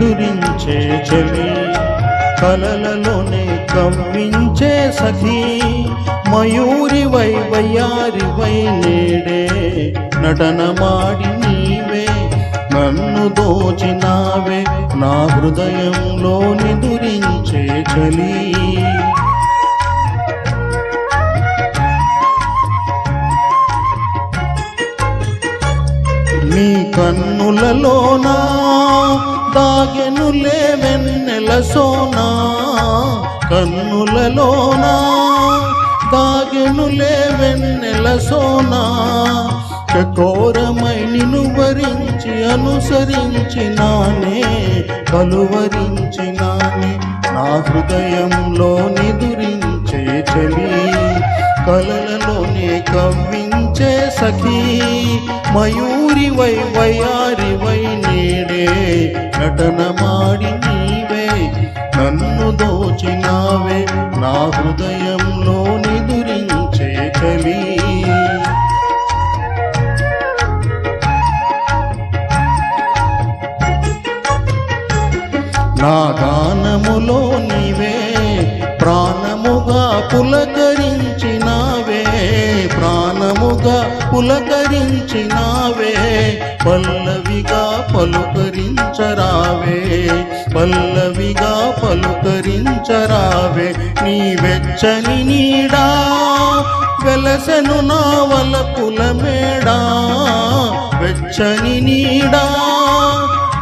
దురించే చలి కలలలోనే కవ్వించే సఖీ మయూరివై వయ్యారివై నేడే నటనమాడి నీవే నన్ను దోచినావే నా హృదయంలో నిదురించే చలి నీ కన్నులలోనా దాగెనులే వెన్నెల సోనా కన్నులలోనా దాగెనులే వెన్నెల సోనా చకోరమై నిన్ను వరించి అనుసరించినానే కలువరించినానే నా హృదయంలో నిదురించే చలి కలలలోనే కవ్వించే సఖీ మయూరివై వయ్యారివై నేడే నటనమాడి నీవే నన్ను దోచినావే నా హృదయంలో నిదురించే చలి నా గానములో నీవే ప్రాణముగా పులకరించినావే ప్రాణముగా పులకరించినావే పల్లవిగా పలుకరించరావే పల్లవిగా పలుకరించరావే నీ వెచ్చని నీడా వెలసెను నా వలపుల మేడా వెచ్చని నీడా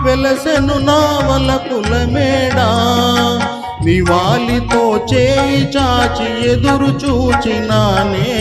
వెలసెను నా వలపుల మేడా నివాళితో చేయి చాచి ఎదురు చూచినానే